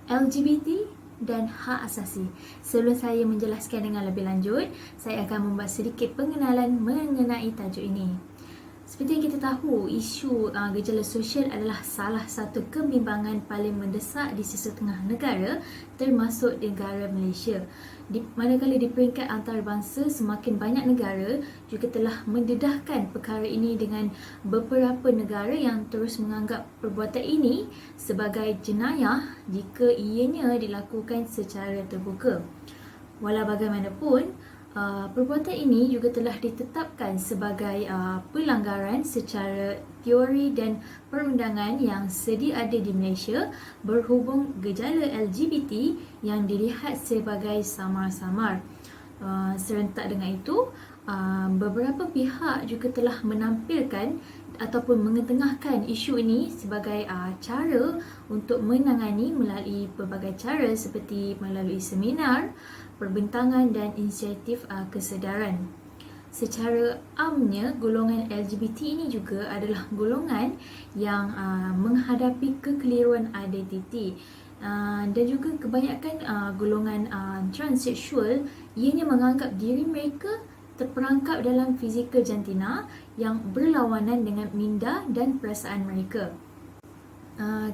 LGBT dan hak asasi. Sebelum saya menjelaskan dengan lebih lanjut, saya akan membuat sedikit pengenalan mengenai tajuk ini. Seperti yang kita tahu, isu gejala sosial adalah salah satu kebimbangan paling mendesak di sesetengah negara, termasuk negara Malaysia. Manakala di peringkat antarabangsa, semakin banyak negara juga telah mendedahkan perkara ini dengan beberapa negara yang terus menganggap perbuatan ini sebagai jenayah jika ianya dilakukan secara terbuka. Walau bagaimanapun, perbuatan ini juga telah ditetapkan sebagai pelanggaran secara teori dan perundangan yang sedia ada di Malaysia berhubung gejala LGBT yang dilihat sebagai samar-samar. Serentak dengan itu, beberapa pihak juga telah menampilkan ataupun mengetengahkan isu ini sebagai cara untuk menangani melalui pelbagai cara seperti melalui seminar, perbintangan dan inisiatif kesedaran. Secara amnya, golongan LGBT ini juga adalah golongan yang menghadapi kekeliruan identiti. Dan juga kebanyakan golongan transseksual ianya menganggap diri mereka terperangkap dalam fizikal jantina yang berlawanan dengan minda dan perasaan mereka.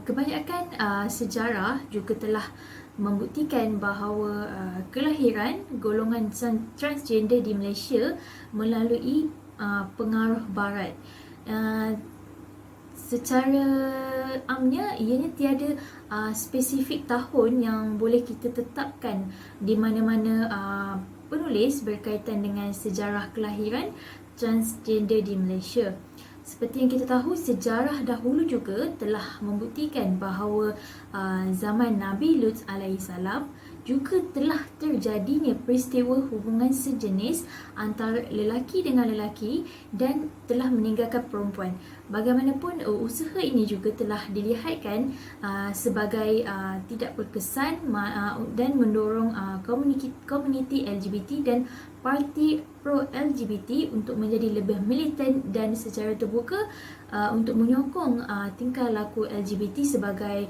Kebanyakan sejarah juga telah membuktikan bahawa kelahiran golongan transgender di Malaysia melalui pengaruh barat. Secara amnya, ianya tiada spesifik tahun yang boleh kita tetapkan di mana-mana penulis berkaitan dengan sejarah kelahiran transgender di Malaysia. Seperti yang kita tahu, sejarah dahulu juga telah membuktikan bahawa zaman Nabi Lut alaihissalam juga telah terjadinya peristiwa hubungan sejenis antara lelaki dengan lelaki dan telah meninggalkan perempuan. Bagaimanapun, usaha ini juga telah dilihatkan sebagai tidak berkesan dan mendorong komuniti LGBT dan parti pro-LGBT untuk menjadi lebih militan dan secara terbuka untuk menyokong tingkah laku LGBT sebagai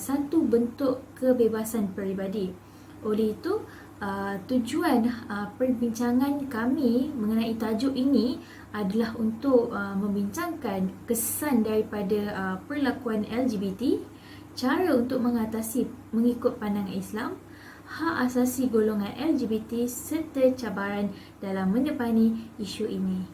satu bentuk kebebasan peribadi. Oleh itu, tujuan perbincangan kami mengenai tajuk ini adalah untuk membincangkan kesan daripada perlakuan LGBT, cara untuk mengatasi mengikut pandangan Islam, hak asasi golongan LGBT serta cabaran dalam mendepani isu ini.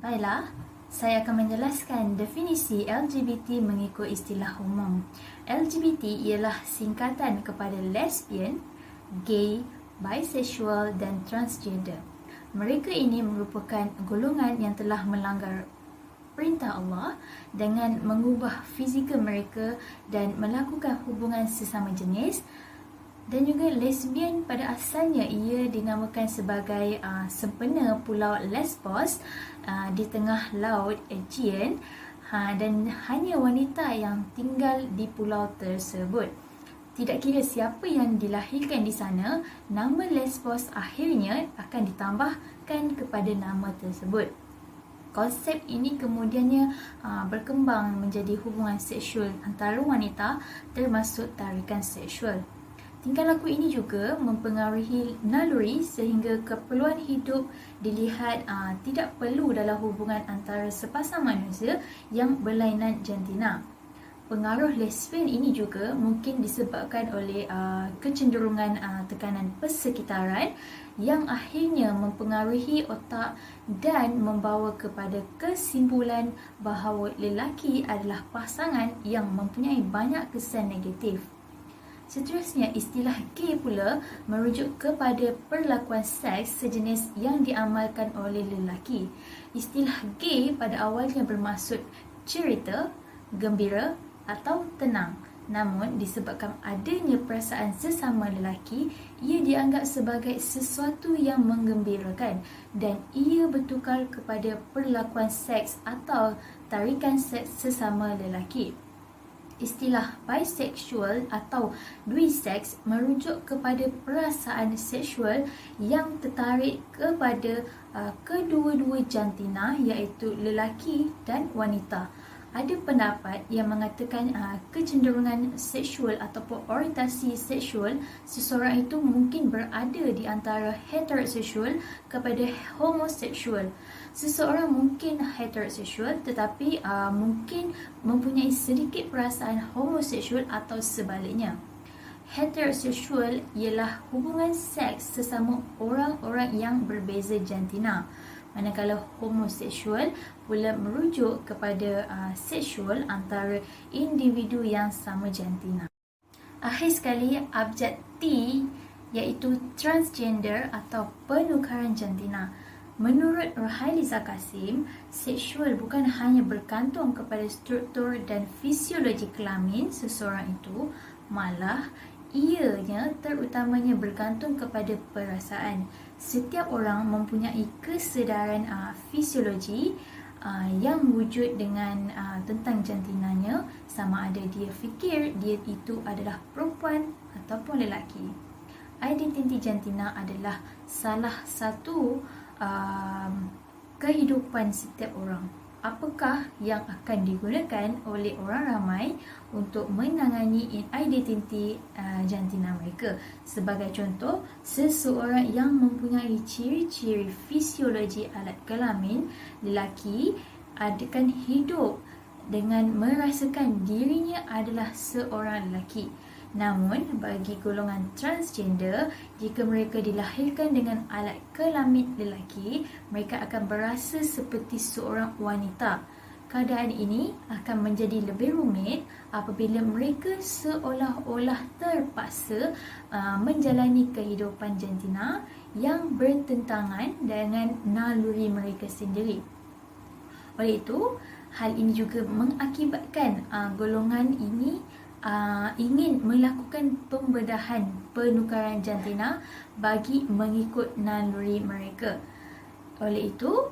Baiklah, saya akan menjelaskan definisi LGBT mengikut istilah umum. LGBT ialah singkatan kepada lesbian, gay, bisexual dan transgender. Mereka ini merupakan golongan yang telah melanggar perintah Allah dengan mengubah fizikal mereka dan melakukan hubungan sesama jenis. Dan juga lesbian pada asalnya ia dinamakan sebagai sempena Pulau Lesbos di tengah laut Aegean, dan hanya wanita yang tinggal di pulau tersebut. Tidak kira siapa yang dilahirkan di sana, nama Lesbos akhirnya akan ditambahkan kepada nama tersebut. Konsep ini kemudiannya berkembang menjadi hubungan seksual antara wanita termasuk tarikan seksual. Tingkah laku ini juga mempengaruhi naluri sehingga keperluan hidup dilihat tidak perlu dalam hubungan antara sepasang manusia yang berlainan jantina. Pengaruh lesbian ini juga mungkin disebabkan oleh kecenderungan tekanan persekitaran yang akhirnya mempengaruhi otak dan membawa kepada kesimpulan bahawa lelaki adalah pasangan yang mempunyai banyak kesan negatif. Seterusnya, istilah gay pula merujuk kepada perlakuan seks sejenis yang diamalkan oleh lelaki. Istilah gay pada awalnya bermaksud cerita, gembira atau tenang. Namun, disebabkan adanya perasaan sesama lelaki, ia dianggap sebagai sesuatu yang menggembirakan dan ia bertukar kepada perlakuan seks atau tarikan seks sesama lelaki. Istilah bisexual atau duiseks merujuk kepada perasaan seksual yang tertarik kepada kedua-dua jantina iaitu lelaki dan wanita. Ada pendapat yang mengatakan kecenderungan seksual ataupun orientasi seksual seseorang itu mungkin berada di antara heteroseksual kepada homoseksual. Seseorang mungkin heteroseksual tetapi mungkin mempunyai sedikit perasaan homoseksual atau sebaliknya. Heteroseksual ialah hubungan seks sesama orang-orang yang berbeza jantina. Manakala homoseksual pula merujuk kepada seksual antara individu yang sama jantina. Akhir sekali, abjad T iaitu transgender atau penukaran jantina. Menurut Rohailiza Kasim, seksual bukan hanya bergantung kepada struktur dan fisiologi kelamin seseorang itu, malah ianya terutamanya bergantung kepada perasaan. Setiap orang mempunyai kesedaran fisiologi yang wujud dengan tentang jantinanya, sama ada dia fikir dia itu adalah perempuan ataupun lelaki. Identiti jantina adalah salah satu kehidupan setiap orang. Apakah yang akan digunakan oleh orang ramai untuk menangani identiti jantina mereka? Sebagai contoh, seseorang yang mempunyai ciri-ciri fisiologi alat kelamin lelaki akan hidup dengan merasakan dirinya adalah seorang lelaki. Namun, bagi golongan transgender, jika mereka dilahirkan dengan alat kelamin lelaki, mereka akan berasa seperti seorang wanita. Keadaan ini akan menjadi lebih rumit apabila mereka seolah-olah terpaksa menjalani kehidupan jantina yang bertentangan dengan naluri mereka sendiri. Oleh itu, hal ini juga mengakibatkan golongan ini ingin melakukan pembedahan penukaran jantina bagi mengikut naluri mereka. Oleh itu,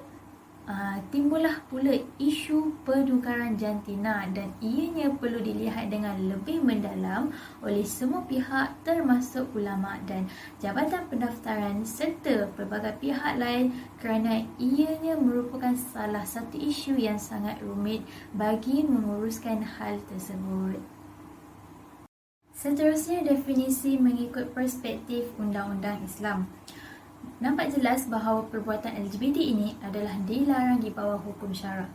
timbullah pula isu penukaran jantina dan ianya perlu dilihat dengan lebih mendalam oleh semua pihak termasuk ulama dan jabatan pendaftaran serta pelbagai pihak lain kerana ianya merupakan salah satu isu yang sangat rumit bagi menguruskan hal tersebut. Seterusnya, definisi mengikut perspektif Undang-Undang Islam. Nampak jelas bahawa perbuatan LGBT ini adalah dilarang di bawah hukum syara.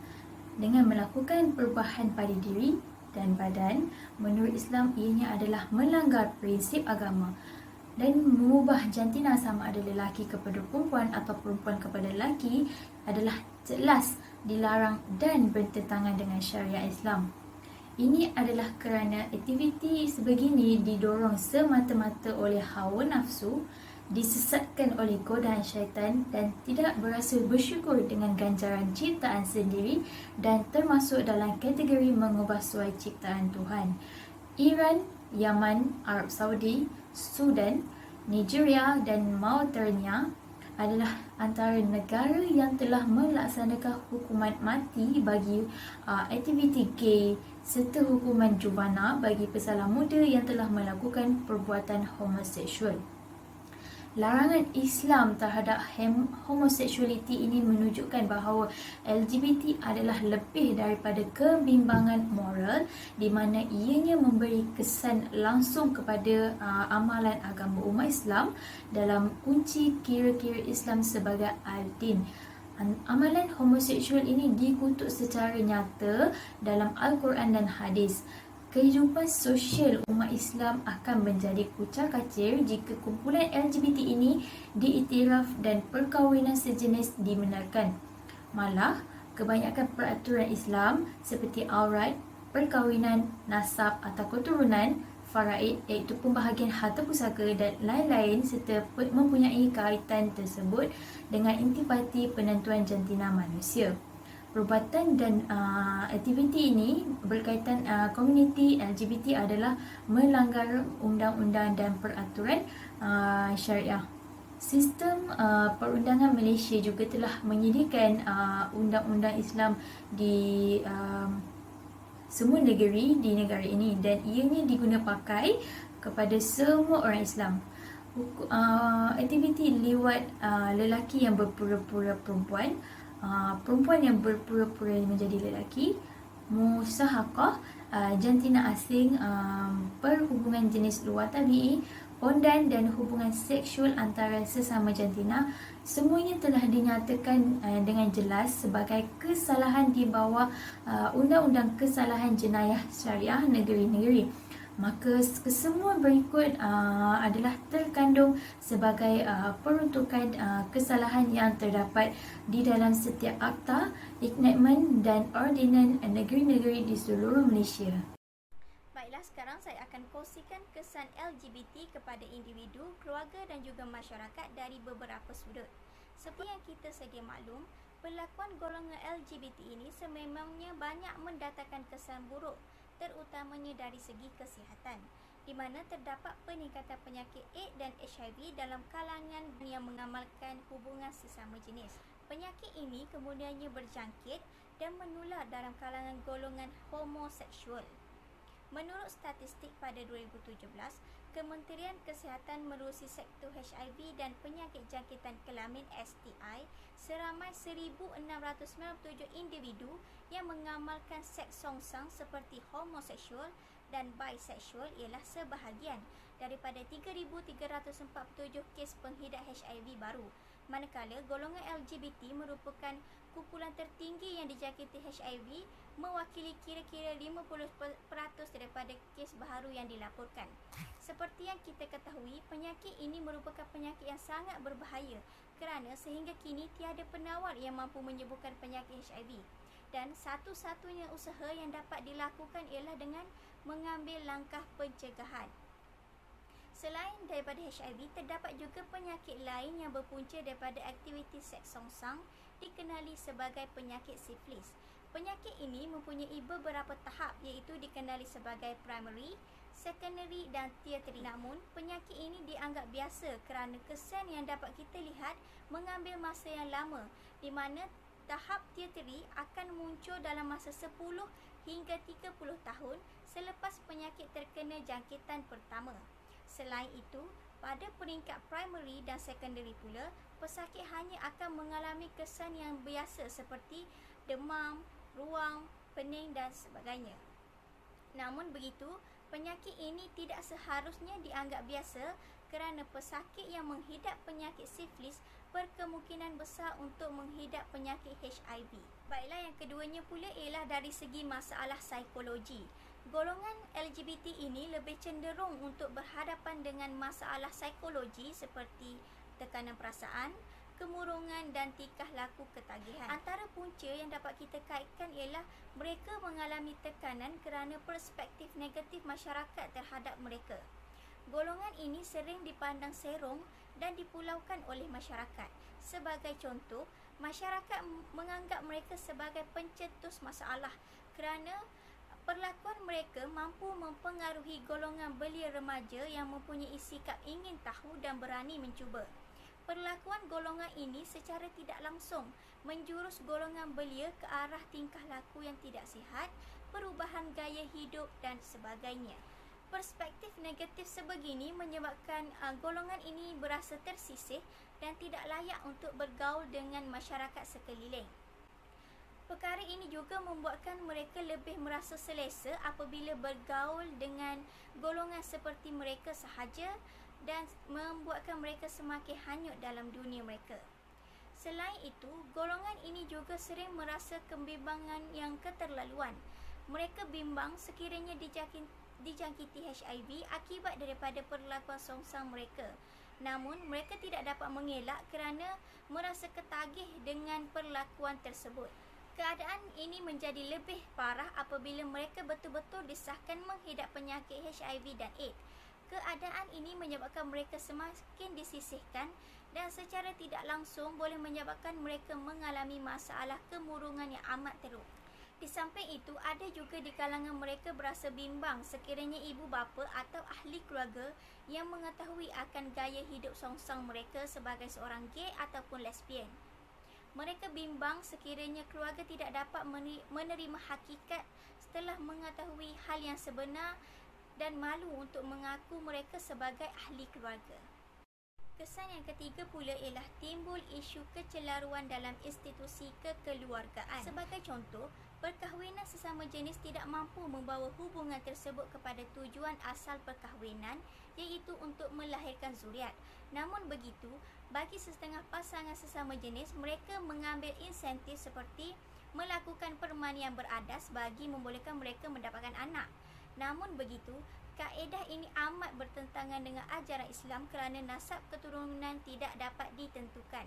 Dengan melakukan perubahan pada diri dan badan, menurut Islam ianya adalah melanggar prinsip agama. Dan mengubah jantina sama ada lelaki kepada perempuan atau perempuan kepada lelaki adalah jelas dilarang dan bertentangan dengan syariat Islam. Ini adalah kerana aktiviti sebegini didorong semata-mata oleh hawa nafsu, disesatkan oleh godaan syaitan dan tidak berasa bersyukur dengan ganjaran ciptaan sendiri dan termasuk dalam kategori mengubah suai ciptaan Tuhan. Iran, Yaman, Arab Saudi, Sudan, Nigeria dan Mauritania adalah antara negara yang telah melaksanakan hukuman mati bagi aktiviti gay serta hukuman jubana bagi pesalah muda yang telah melakukan perbuatan homoseksual. Larangan Islam terhadap homoseksualiti ini menunjukkan bahawa LGBT adalah lebih daripada kebimbangan moral di mana ianya memberi kesan langsung kepada amalan agama umat Islam dalam kunci kira-kira Islam sebagai al-din. Amalan homoseksual ini dikutuk secara nyata dalam Al-Quran dan hadis. Kehidupan sosial umat Islam akan menjadi kucar-kacir jika kumpulan LGBT ini diiktiraf dan perkahwinan sejenis dibenarkan. Malah, kebanyakan peraturan Islam seperti aurat, perkahwinan, nasab atau keturunan, faraid iaitu pembahagian harta pusaka dan lain-lain serta mempunyai kaitan tersebut dengan intipati penentuan jantina manusia. Perubatan dan aktiviti ini berkaitan komuniti LGBT adalah melanggar undang-undang dan peraturan syariah. Sistem perundangan Malaysia juga telah menyediakan undang-undang Islam di semua negeri di negara ini dan ianya diguna pakai kepada semua orang Islam. Aktiviti liwat lelaki yang berpura-pura perempuan, perempuan yang berpura-pura menjadi lelaki, musyahakoh, jantina asing, perhubungan jenis luar tabii, pondan dan hubungan seksual antara sesama jantina, semuanya telah dinyatakan dengan jelas sebagai kesalahan di bawah Undang-Undang Kesalahan Jenayah Syariah negeri-negeri. Maka kesemua berikut adalah terkandung sebagai peruntukan kesalahan yang terdapat di dalam setiap akta, enactment dan ordinan negeri-negeri di seluruh Malaysia. Baiklah, sekarang saya akan kongsikan kesan LGBT kepada individu, keluarga dan juga masyarakat dari beberapa sudut. Seperti yang kita sedia maklum, perlakuan golongan LGBT ini sememangnya banyak mendatangkan kesan buruk, terutamanya dari segi kesihatan, di mana terdapat peningkatan penyakit AIDS dan HIV dalam kalangan yang mengamalkan hubungan sesama jenis. Penyakit ini kemudiannya berjangkit dan menular dalam kalangan golongan homoseksual. Menurut statistik pada 2017, Kementerian Kesihatan menerusi sektor HIV dan penyakit jangkitan kelamin STI seramai 1,697 individu yang mengamalkan seks songsang seperti homoseksual dan biseksual ialah sebahagian daripada 3,347 kes penghidat HIV baru, manakala golongan LGBT merupakan kumpulan tertinggi yang dijangkiti HIV, mewakili kira-kira 50% daripada kes baharu yang dilaporkan. Seperti yang kita ketahui, penyakit ini merupakan penyakit yang sangat berbahaya kerana sehingga kini tiada penawar yang mampu menyembuhkan penyakit HIV. Dan satu-satunya usaha yang dapat dilakukan ialah dengan mengambil langkah pencegahan. Selain daripada HIV, terdapat juga penyakit lain yang berpunca daripada aktiviti seks songsang dikenali sebagai penyakit sifilis. Penyakit ini mempunyai beberapa tahap iaitu dikenali sebagai primary, secondary dan tertiary. Namun, penyakit ini dianggap biasa kerana kesan yang dapat kita lihat mengambil masa yang lama, di mana tahap tertiary akan muncul dalam masa 10 hingga 30 tahun selepas penyakit terkena jangkitan pertama. Selain itu, pada peringkat primary dan secondary pula, pesakit hanya akan mengalami kesan yang biasa seperti demam, ruam, pening dan sebagainya. Namun begitu, penyakit ini tidak seharusnya dianggap biasa kerana pesakit yang menghidap penyakit sifilis berkemungkinan besar untuk menghidap penyakit HIV. Baiklah, yang keduanya pula ialah dari segi masalah psikologi. Golongan LGBT ini lebih cenderung untuk berhadapan dengan masalah psikologi seperti tekanan perasaan, kemurungan dan tingkah laku ketagihan. Antara punca yang dapat kita kaitkan ialah mereka mengalami tekanan kerana perspektif negatif masyarakat terhadap mereka. Golongan ini sering dipandang serong dan dipulaukan oleh masyarakat. Sebagai contoh, masyarakat menganggap mereka sebagai pencetus masalah kerana perlakuan mereka mampu mempengaruhi golongan belia remaja yang mempunyai sikap ingin tahu dan berani mencuba. Perlakuan golongan ini secara tidak langsung menjurus golongan belia ke arah tingkah laku yang tidak sihat, perubahan gaya hidup dan sebagainya. Perspektif negatif sebegini menyebabkan golongan ini berasa tersisih dan tidak layak untuk bergaul dengan masyarakat sekeliling. Perkara ini juga membuatkan mereka lebih merasa selesa apabila bergaul dengan golongan seperti mereka sahaja dan membuatkan mereka semakin hanyut dalam dunia mereka. Selain itu, golongan ini juga sering merasa kebimbangan yang keterlaluan. Mereka bimbang sekiranya dijangkiti HIV akibat daripada perlakuan songsang mereka. Namun, mereka tidak dapat mengelak kerana merasa ketagih dengan perlakuan tersebut. Keadaan ini menjadi lebih parah apabila mereka betul-betul disahkan menghidap penyakit HIV dan AIDS. Keadaan ini menyebabkan mereka semakin disisihkan dan secara tidak langsung boleh menyebabkan mereka mengalami masalah kemurungan yang amat teruk. Di samping itu, ada juga di kalangan mereka berasa bimbang sekiranya ibu bapa atau ahli keluarga yang mengetahui akan gaya hidup songsang mereka sebagai seorang gay ataupun lesbian. Mereka bimbang sekiranya keluarga tidak dapat menerima hakikat setelah mengetahui hal yang sebenar dan malu untuk mengaku mereka sebagai ahli keluarga. Kesan yang ketiga pula ialah timbul isu kecelaruan dalam institusi kekeluargaan. Sebagai contoh, Perkahwinan sesama jenis tidak mampu membawa hubungan tersebut kepada tujuan asal perkahwinan, iaitu untuk melahirkan zuriat. Namun begitu, bagi setengah pasangan sesama jenis, mereka mengambil insentif seperti melakukan permanian beradas bagi membolehkan mereka mendapatkan anak. Namun begitu, kaedah ini amat bertentangan dengan ajaran Islam kerana nasab keturunan tidak dapat ditentukan.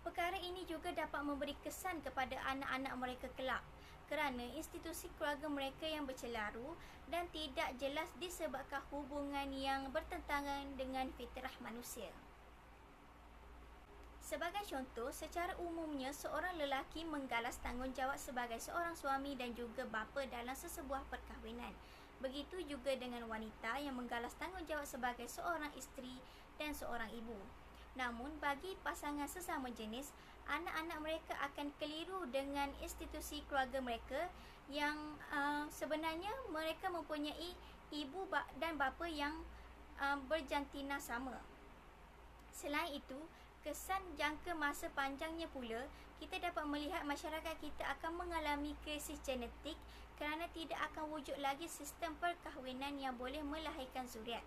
Perkara ini juga dapat memberi kesan kepada anak-anak mereka kelak kerana institusi keluarga mereka yang bercelaru dan tidak jelas disebabkan hubungan yang bertentangan dengan fitrah manusia. Sebagai contoh, secara umumnya seorang lelaki menggalas tanggungjawab sebagai seorang suami dan juga bapa dalam sesebuah perkahwinan. Begitu juga dengan wanita yang menggalas tanggungjawab sebagai seorang isteri dan seorang ibu. Namun bagi pasangan sesama jenis, anak-anak mereka akan keliru dengan institusi keluarga mereka yang sebenarnya mereka mempunyai ibu dan bapa yang berjantina sama. Selain itu, kesan jangka masa panjangnya pula, kita dapat melihat masyarakat kita akan mengalami krisis genetik kerana tidak akan wujud lagi sistem perkahwinan yang boleh melahirkan zuriat.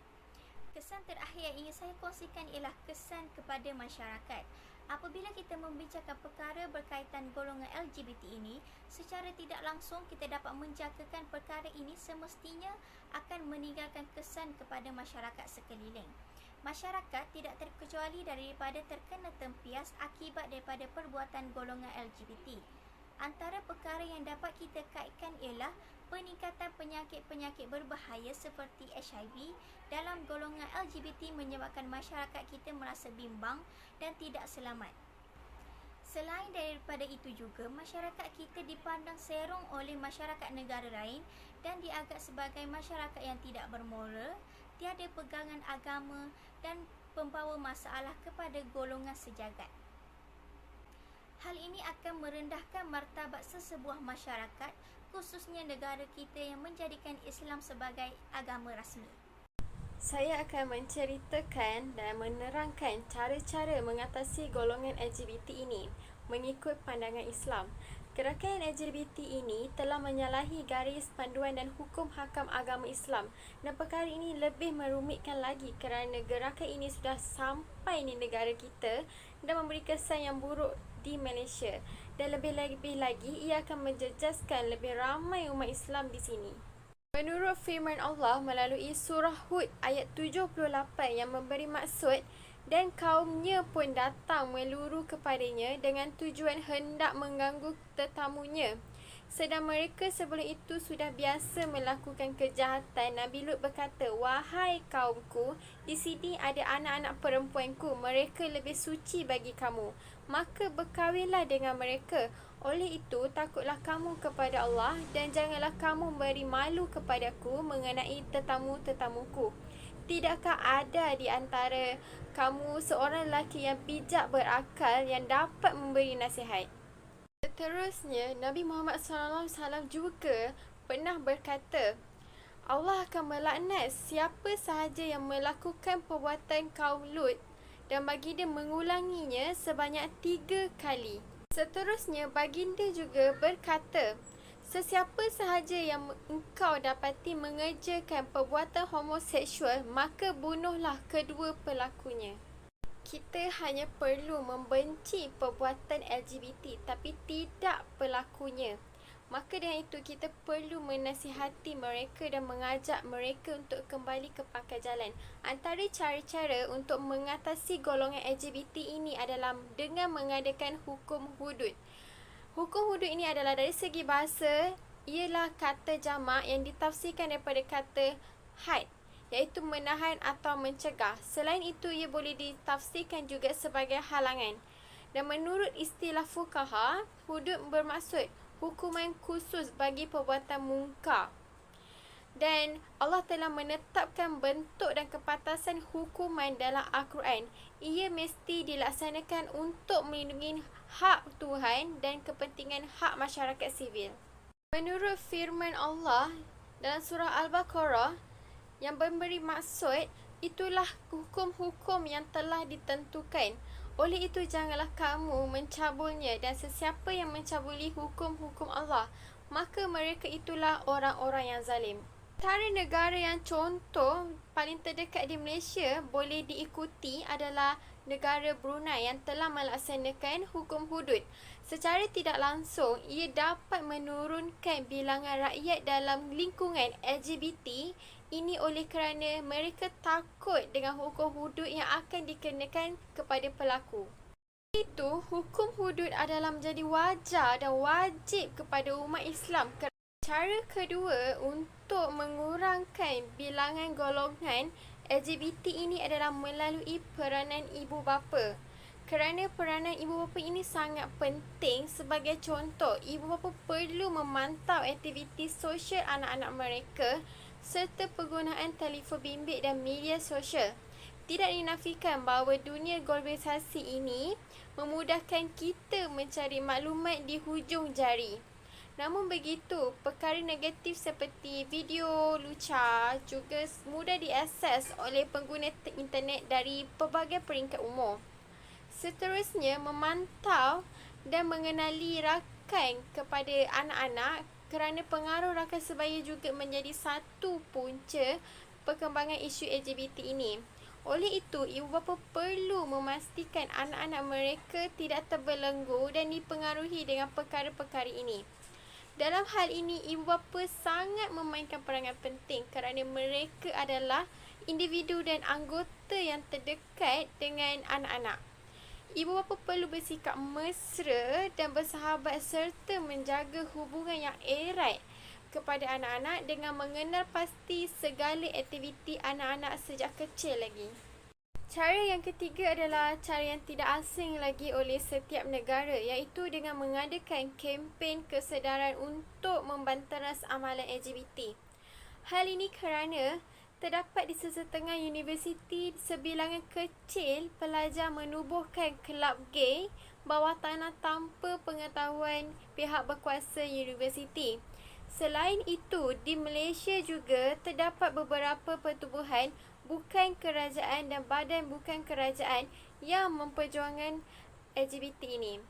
Kesan terakhir yang ingin saya kongsikan ialah kesan kepada masyarakat. Apabila kita membicarakan perkara berkaitan golongan LGBT ini, secara tidak langsung kita dapat menjangkakan perkara ini semestinya akan meninggalkan kesan kepada masyarakat sekeliling. Masyarakat tidak terkecuali daripada terkena tempias akibat daripada perbuatan golongan LGBT. Antara perkara yang dapat kita kaitkan ialah peningkatan penyakit-penyakit berbahaya seperti HIV dalam golongan LGBT menyebabkan masyarakat kita merasa bimbang dan tidak selamat. Selain daripada itu juga, masyarakat kita dipandang serong oleh masyarakat negara lain dan dianggap sebagai masyarakat yang tidak bermoral, tiada pegangan agama dan membawa masalah kepada golongan sejagat. Hal ini akan merendahkan martabat sesebuah masyarakat, khususnya negara kita yang menjadikan Islam sebagai agama rasmi. Saya akan menceritakan dan menerangkan cara-cara mengatasi golongan LGBT ini mengikut pandangan Islam. Gerakan LGBT ini telah menyalahi garis panduan dan hukum hakam agama Islam, dan perkara ini lebih merumitkan lagi kerana gerakan ini sudah sampai di negara kita dan memberi kesan yang buruk di Malaysia, dan lebih-lebih lagi ia akan menjejaskan lebih ramai umat Islam di sini. Menurut firman Allah melalui surah Hud ayat 78 yang memberi maksud, dan kaumnya pun datang meluru kepadanya dengan tujuan hendak mengganggu tetamunya. Sedang mereka sebelum itu sudah biasa melakukan kejahatan. Nabi Lut berkata, "Wahai kaumku, di sini ada anak-anak perempuanku, mereka lebih suci bagi kamu. Maka berkahwinlah dengan mereka. Oleh itu, takutlah kamu kepada Allah dan janganlah kamu beri malu kepadaku mengenai tetamu-tetamuku. Tidakkah ada di antara kamu seorang lelaki yang bijak berakal yang dapat memberi nasihat?" Seterusnya, Nabi Muhammad SAW juga pernah berkata, Allah akan melaknat siapa sahaja yang melakukan perbuatan kaum Lut dan baginda mengulanginya sebanyak 3 kali. Seterusnya, baginda juga berkata, sesiapa sahaja yang engkau dapati mengerjakan perbuatan homoseksual, maka bunuhlah kedua pelakunya. Kita hanya perlu membenci perbuatan LGBT tapi tidak pelakunya. Maka dengan itu kita perlu menasihati mereka dan mengajak mereka untuk kembali ke pangkal jalan. Antara cara-cara untuk mengatasi golongan LGBT ini adalah dengan mengadakan hukum hudud. Hukum hudud ini adalah dari segi bahasa, ialah kata jamak yang ditafsirkan daripada kata had, iaitu menahan atau mencegah. Selain itu, ia boleh ditafsirkan juga sebagai halangan. Dan menurut istilah fuqaha, hudud bermaksud hukuman khusus bagi perbuatan mungkar. Dan Allah telah menetapkan bentuk dan kepatasan hukuman dalam Al-Quran. Ia mesti dilaksanakan untuk melindungi hak Tuhan dan kepentingan hak masyarakat sivil. Menurut firman Allah dalam surah Al-Baqarah yang memberi maksud, itulah hukum-hukum yang telah ditentukan. Oleh itu, janganlah kamu mencabulnya, dan sesiapa yang mencabuli hukum-hukum Allah, maka mereka itulah orang-orang yang zalim. Antara negara yang contoh paling terdekat di Malaysia boleh diikuti adalah negara Brunei yang telah melaksanakan hukum hudud. Secara tidak langsung, ia dapat menurunkan bilangan rakyat dalam lingkungan LGBT ini oleh kerana mereka takut dengan hukum hudud yang akan dikenakan kepada pelaku. Itu, hukum hudud adalah menjadi wajar dan wajib kepada umat Islam. Cara kedua untuk mengurangkan bilangan golongan LGBT ini adalah melalui peranan ibu bapa. Kerana peranan ibu bapa ini sangat penting. Sebagai contoh, ibu bapa perlu memantau aktiviti sosial anak-anak mereka serta penggunaan telefon bimbit dan media sosial. Tidak dinafikan bahawa dunia globalisasi ini memudahkan kita mencari maklumat di hujung jari. Namun begitu, perkara negatif seperti video lucah juga mudah diakses oleh pengguna internet dari pelbagai peringkat umur. Seterusnya, memantau dan mengenali rakan kepada anak-anak kerana pengaruh rakan sebaya juga menjadi satu punca perkembangan isu LGBT ini. Oleh itu, ibu bapa perlu memastikan anak-anak mereka tidak terbelenggu dan dipengaruhi dengan perkara-perkara ini. Dalam hal ini, ibu bapa sangat memainkan peranan penting kerana mereka adalah individu dan anggota yang terdekat dengan anak-anak. Ibu bapa perlu bersikap mesra dan bersahabat serta menjaga hubungan yang erat kepada anak-anak dengan mengenal pasti segala aktiviti anak-anak sejak kecil lagi. Cara yang ketiga adalah cara yang tidak asing lagi oleh setiap negara, iaitu dengan mengadakan kempen kesedaran untuk membanteras amalan LGBT. Hal ini kerana terdapat di sesetengah universiti sebilangan kecil pelajar menubuhkan kelab gay bawah tanah tanpa pengetahuan pihak berkuasa universiti. Selain itu, di Malaysia juga terdapat beberapa pertubuhan bukan kerajaan dan badan bukan kerajaan yang memperjuangkan LGBT ini.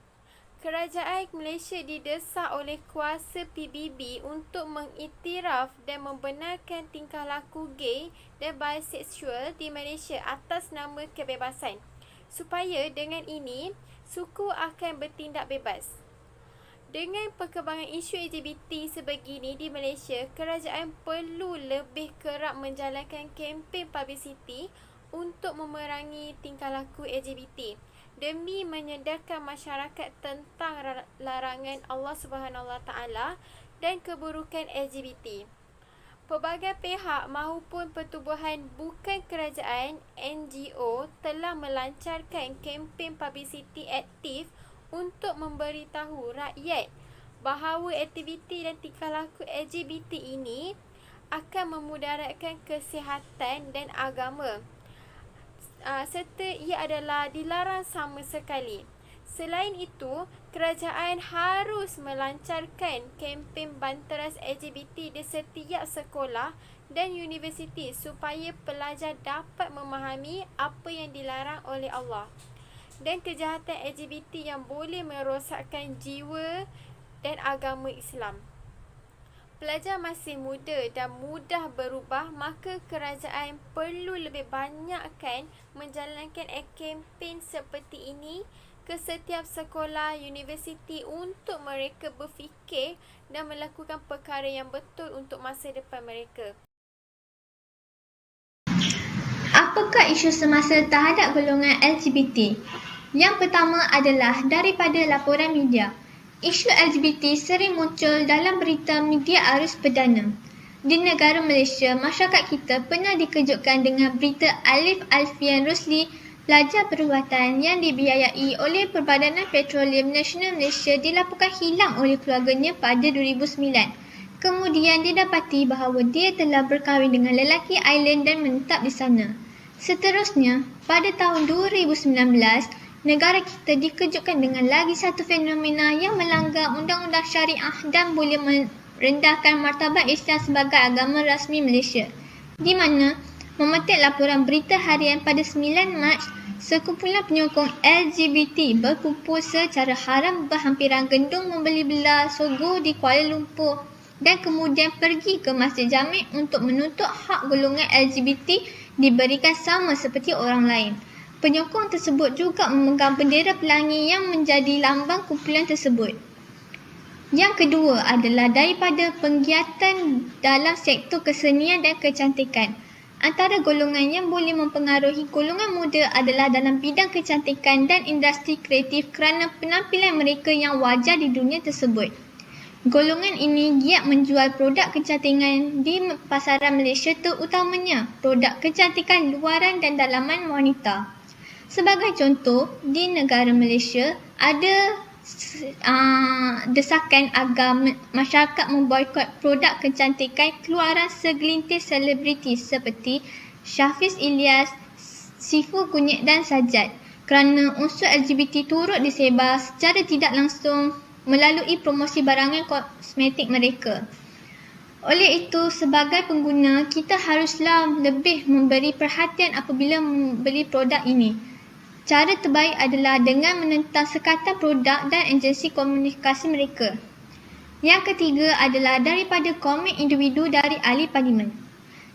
Kerajaan Malaysia didesak oleh kuasa PBB untuk mengiktiraf dan membenarkan tingkah laku gay dan biseksual di Malaysia atas nama kebebasan, supaya dengan ini suku akan bertindak bebas. Dengan perkembangan isu LGBT sebegini di Malaysia, kerajaan perlu lebih kerap menjalankan kempen publicity untuk memerangi tingkah laku LGBT demi menyedarkan masyarakat tentang larangan Allah SWT dan keburukan LGBT. Pelbagai pihak maupun pertubuhan bukan kerajaan (NGO) telah melancarkan kempen publicity aktif untuk memberitahu rakyat bahawa aktiviti dan tingkah laku LGBT ini akan memudaratkan kesihatan dan agama, serta ia adalah dilarang sama sekali. Selain itu, kerajaan harus melancarkan kempen banteras LGBT di setiap sekolah dan universiti supaya pelajar dapat memahami apa yang dilarang oleh Allah dan kejahatan LGBT yang boleh merosakkan jiwa dan agama Islam. Pelajar masih muda dan mudah berubah, maka kerajaan perlu lebih banyakkan menjalankan kempen seperti ini ke setiap sekolah, universiti untuk mereka berfikir dan melakukan perkara yang betul untuk masa depan mereka. Apakah isu semasa terhadap golongan LGBT? Yang pertama adalah daripada laporan media. Isu LGBT sering muncul dalam berita media arus perdana. Di negara Malaysia, masyarakat kita pernah dikejutkan dengan berita Alif Alfian Rusli, pelajar perubatan yang dibiayai oleh Perbadanan Petroleum Nasional Malaysia, dilaporkan hilang oleh keluarganya pada 2009. Kemudian didapati bahawa dia telah berkahwin dengan lelaki Island dan menetap di sana. Seterusnya, pada tahun 2019, negara kita dikejutkan dengan lagi satu fenomena yang melanggar undang-undang syariah dan boleh merendahkan martabat Islam sebagai agama rasmi Malaysia, di mana Memetik laporan berita harian pada 9 Mac, sekumpulan penyokong LGBT berkumpul secara haram berhampiran gedung membeli belah Sogo di Kuala Lumpur dan kemudian pergi ke Masjid Jami' untuk menuntut hak golongan LGBT diberikan sama seperti orang lain. Penyokong tersebut juga memegang bendera pelangi yang menjadi lambang kumpulan tersebut. Yang kedua adalah daripada penggiatan dalam sektor kesenian dan kecantikan. Antara golongan yang boleh mempengaruhi golongan muda adalah dalam bidang kecantikan dan industri kreatif kerana penampilan mereka yang wajar di dunia tersebut. Golongan ini giat menjual produk kecantikan di pasaran Malaysia, terutamanya produk kecantikan luaran dan dalaman wanita. Sebagai contoh, di negara Malaysia ada desakan agar masyarakat memboikot produk kecantikan keluaran segelintir selebriti seperti Syafiz Ilyas, Sifu Kunyit dan Sajat kerana unsur LGBT turut disebar secara tidak langsung melalui promosi barangan kosmetik mereka. Oleh itu, sebagai pengguna, kita haruslah lebih memberi perhatian apabila membeli produk ini. Cara terbaik adalah dengan menentang sekatan produk dan agensi komunikasi mereka. Yang ketiga adalah daripada komen individu dari ahli parlimen.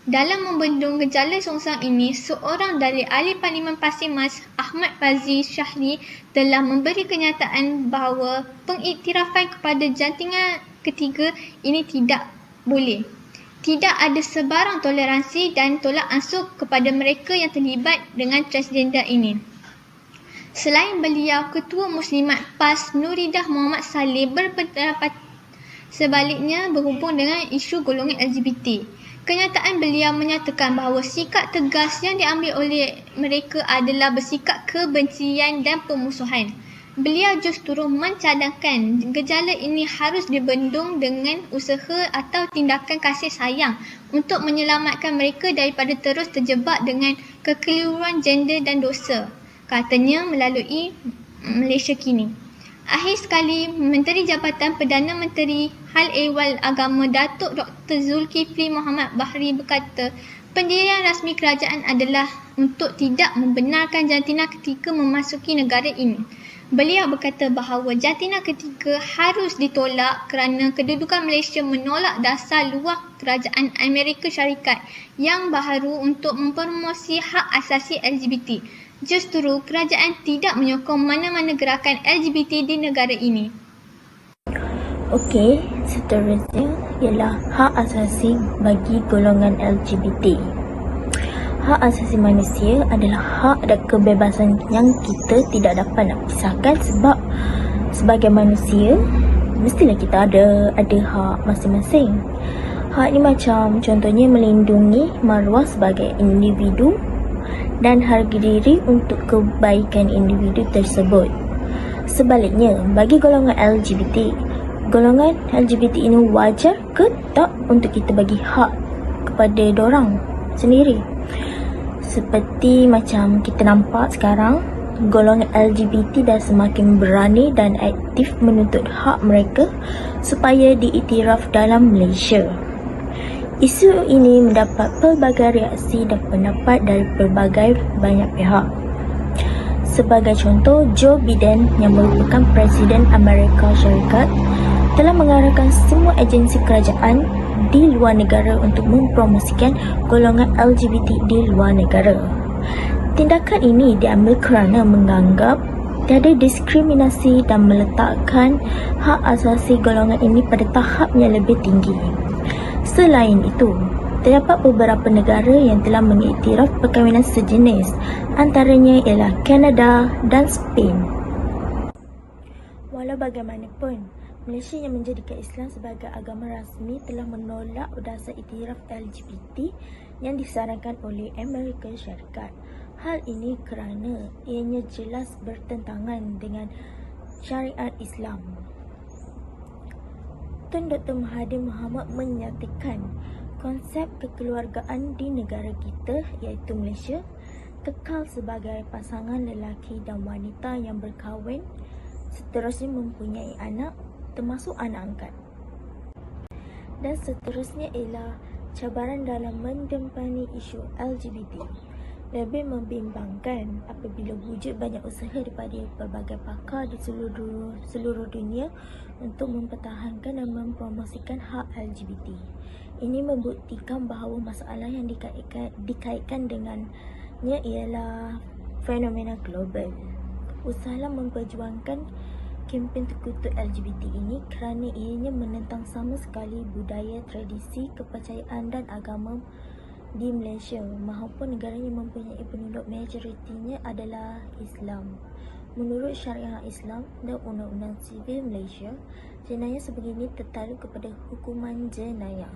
Dalam membendung gejala songsang ini, seorang dari ahli parlimen Pasir Mas, Ahmad Fazi Syahri, telah memberi kenyataan bahawa pengiktirafan kepada jantingan ketiga ini tidak boleh. Tidak ada sebarang toleransi dan tolak ansur kepada mereka yang terlibat dengan transgender ini. Selain beliau, Ketua Muslimat PAS Nuridah Muhammad Saleh berpendapat sebaliknya berhubung dengan isu golongan LGBT. Kenyataan beliau menyatakan bahawa sikap tegas yang diambil oleh mereka adalah bersikap kebencian dan pemusuhan. Beliau justru mencadangkan gejala ini harus dibendung dengan usaha atau tindakan kasih sayang untuk menyelamatkan mereka daripada terus terjebak dengan kekeliruan gender dan dosa, katanya melalui Malaysia Kini. Akhir sekali, Menteri Jabatan Perdana Menteri Hal Ehwal Agama Datuk Dr. Zulkifli Muhammad Bahri berkata, pendirian rasmi kerajaan adalah untuk tidak membenarkan jantina ketiga memasuki negara ini. Beliau berkata bahawa jantina ketiga harus ditolak kerana kedudukan Malaysia menolak dasar luar kerajaan Amerika Syarikat yang baharu untuk mempromosi hak asasi LGBT. Justru kerajaan tidak menyokong mana-mana gerakan LGBT di negara ini. Okey, seterusnya ialah hak asasi bagi golongan LGBT. Hak asasi manusia adalah hak dan kebebasan yang kita tidak dapat nak pisahkan, sebab sebagai manusia mestilah kita ada hak masing-masing. Hak ni macam contohnya melindungi maruah sebagai individu dan harga diri untuk kebaikan individu tersebut. Sebaliknya, bagi golongan LGBT ini wajar ke tak untuk kita bagi hak kepada dorang sendiri? Seperti macam kita nampak sekarang, golongan LGBT dah semakin berani dan aktif menuntut hak mereka supaya diiktiraf dalam Malaysia. Isu ini mendapat pelbagai reaksi dan pendapat dari pelbagai banyak pihak. Sebagai contoh, Joe Biden yang merupakan Presiden Amerika Syarikat telah mengarahkan semua agensi kerajaan di luar negara untuk mempromosikan golongan LGBT di luar negara. Tindakan ini diambil kerana menganggap tiada diskriminasi dan meletakkan hak asasi golongan ini pada tahap yang lebih tinggi. Selain itu, terdapat beberapa negara yang telah mengiktiraf perkahwinan sejenis, antaranya ialah Kanada dan Spain. Walau bagaimanapun, Malaysia yang menjadikan Islam sebagai agama rasmi telah menolak dasar iktiraf LGBT yang disarankan oleh Amerika Syarikat. Hal ini kerana ianya jelas bertentangan dengan syariat Islam. Tun Dr. Mahathir Mohamad menyatakan konsep kekeluargaan di negara kita iaitu Malaysia kekal sebagai pasangan lelaki dan wanita yang berkahwin, seterusnya mempunyai anak termasuk anak angkat. Dan seterusnya ialah cabaran dalam mendempani isu LGBT. Lebih membimbangkan apabila wujud banyak usaha daripada pelbagai pakar di seluruh dunia untuk mempertahankan dan mempromosikan hak LGBT. Ini membuktikan bahawa masalah yang dikaitkan dengannya ialah fenomena global. Usahalah memperjuangkan kempen terkutuk LGBT ini kerana ianya menentang sama sekali budaya, tradisi, kepercayaan dan agama di Malaysia maupun negara yang mempunyai penduduk majoritinya adalah Islam. Menurut syariah Islam dan Undang-Undang Sivil Malaysia, jenayah sebegini tertakluk kepada hukuman jenayah.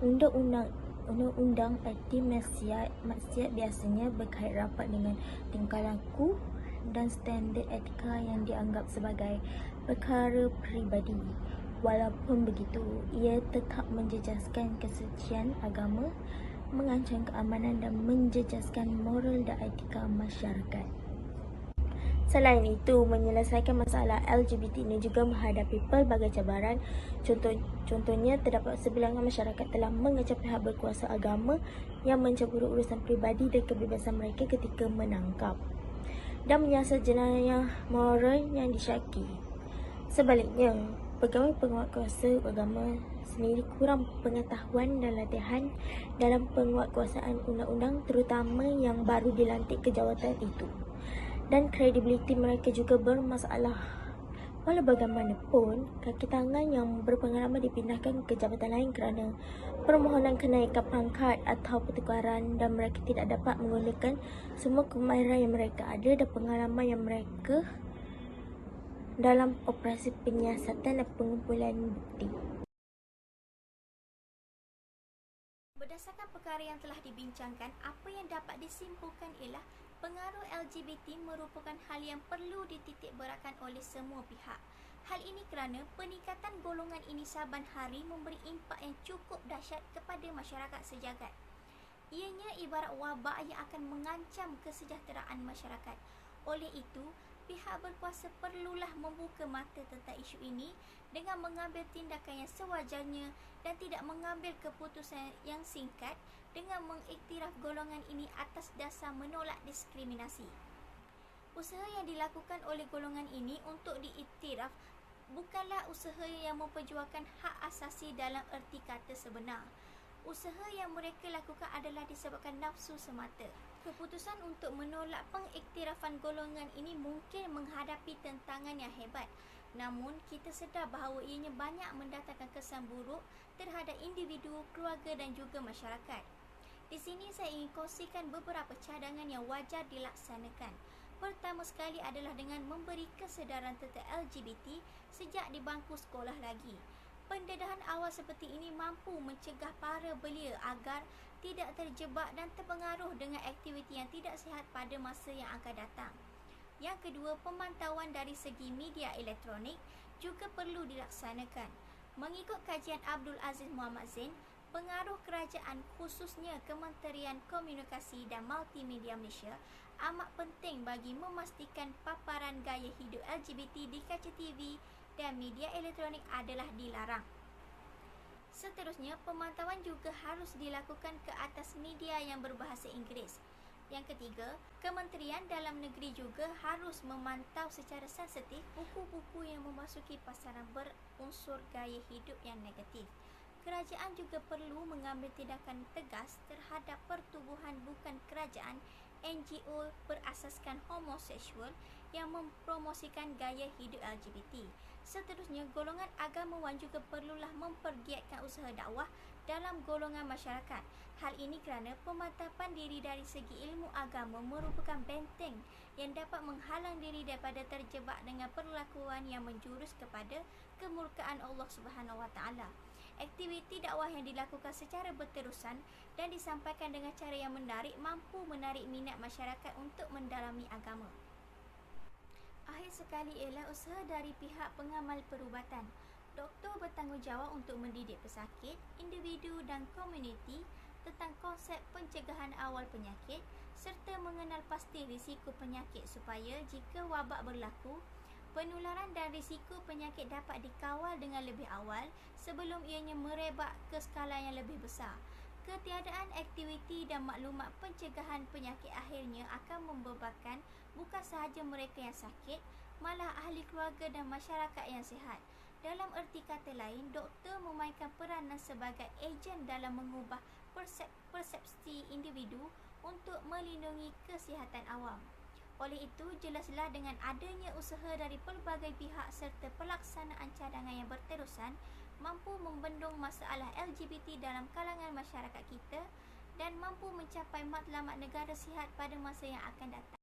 Undang-undang anti maksiat biasanya berkait rapat dengan tingkah laku dan standard etika yang dianggap sebagai perkara peribadi. Walaupun begitu, ia tetap menjejaskan kesucian agama, mengancam keamanan dan menjejaskan moral dan etika masyarakat. Selain itu, menyelesaikan masalah LGBT ini juga menghadapi pelbagai cabaran. Contohnya, terdapat sebilangan masyarakat telah mengecam pihak berkuasa agama yang mencaburi urusan peribadi dan kebebasan mereka ketika menangkap dan menyiasat jenayah moral yang disyaki. Sebaliknya, pegawai penguatkuasa agama sendiri kurang pengetahuan dan latihan dalam penguatkuasaan undang-undang terutama yang baru dilantik ke jawatan itu. Dan kredibiliti mereka juga bermasalah. Walau bagaimanapun, kaki tangan yang berpengalaman dipindahkan ke jabatan lain kerana permohonan kenaikan pangkat atau pertukaran dan mereka tidak dapat menggunakan semua kemahiran yang mereka ada dan pengalaman yang mereka dalam operasi penyiasatan dan pengumpulan bukti. Berdasarkan perkara yang telah dibincangkan, apa yang dapat disimpulkan ialah pengaruh LGBT merupakan hal yang perlu dititik beratkan oleh semua pihak. Hal ini kerana peningkatan golongan ini saban hari memberi impak yang cukup dahsyat kepada masyarakat sejagat. Ianya ibarat wabak yang akan mengancam kesejahteraan masyarakat. Oleh itu, pihak berkuasa perlulah membuka mata tentang isu ini dengan mengambil tindakan yang sewajarnya dan tidak mengambil keputusan yang singkat dengan mengiktiraf golongan ini atas dasar menolak diskriminasi. Usaha yang dilakukan oleh golongan ini untuk diiktiraf bukanlah usaha yang memperjuangkan hak asasi dalam erti kata sebenar. Usaha yang mereka lakukan adalah disebabkan nafsu semata. Keputusan untuk menolak pengiktirafan golongan ini mungkin menghadapi tentangan yang hebat. Namun, kita sedar bahawa ianya banyak mendatangkan kesan buruk terhadap individu, keluarga dan juga masyarakat. Di sini saya ingin kongsikan beberapa cadangan yang wajar dilaksanakan. Pertama sekali adalah dengan memberi kesedaran tentang LGBT sejak di bangku sekolah lagi. Pendedahan awal seperti ini mampu mencegah para belia agar tidak terjebak dan terpengaruh dengan aktiviti yang tidak sihat pada masa yang akan datang. Yang kedua, pemantauan dari segi media elektronik juga perlu dilaksanakan. Mengikut kajian Abdul Aziz Muhammad Zain, pengaruh kerajaan khususnya Kementerian Komunikasi dan Multimedia Malaysia amat penting bagi memastikan paparan gaya hidup LGBT di kaca TV dan media elektronik adalah dilarang. Seterusnya, pemantauan juga harus dilakukan ke atas media yang berbahasa Inggeris. Yang ketiga, Kementerian Dalam Negeri juga harus memantau secara sensitif buku-buku yang memasuki pasaran berunsur gaya hidup yang negatif. Kerajaan juga perlu mengambil tindakan tegas terhadap pertubuhan bukan kerajaan NGO berasaskan homoseksual yang mempromosikan gaya hidup LGBT. Seterusnya, golongan agamawan juga perlulah mempergiatkan usaha dakwah dalam golongan masyarakat. Hal ini kerana pemantapan diri dari segi ilmu agama merupakan benteng yang dapat menghalang diri daripada terjebak dengan perlakuan yang menjurus kepada kemurkaan Allah Subhanahu Wa Taala. Aktiviti dakwah yang dilakukan secara berterusan dan disampaikan dengan cara yang menarik mampu menarik minat masyarakat untuk mendalami agama. Akhir sekali ialah usaha dari pihak pengamal perubatan. Doktor bertanggungjawab untuk mendidik pesakit, individu dan komuniti tentang konsep pencegahan awal penyakit serta mengenal pasti risiko penyakit supaya jika wabak berlaku, Penularan dan risiko penyakit dapat dikawal dengan lebih awal sebelum ianya merebak ke skala yang lebih besar. Ketiadaan aktiviti dan maklumat pencegahan penyakit akhirnya akan membebankan bukan sahaja mereka yang sakit, malah ahli keluarga dan masyarakat yang sihat. Dalam erti kata lain, doktor memainkan peranan sebagai ejen dalam mengubah persepsi individu untuk melindungi kesihatan awam. Oleh itu, jelaslah dengan adanya usaha dari pelbagai pihak serta pelaksanaan cadangan yang berterusan mampu membendung masalah LGBT dalam kalangan masyarakat kita dan mampu mencapai matlamat negara sihat pada masa yang akan datang.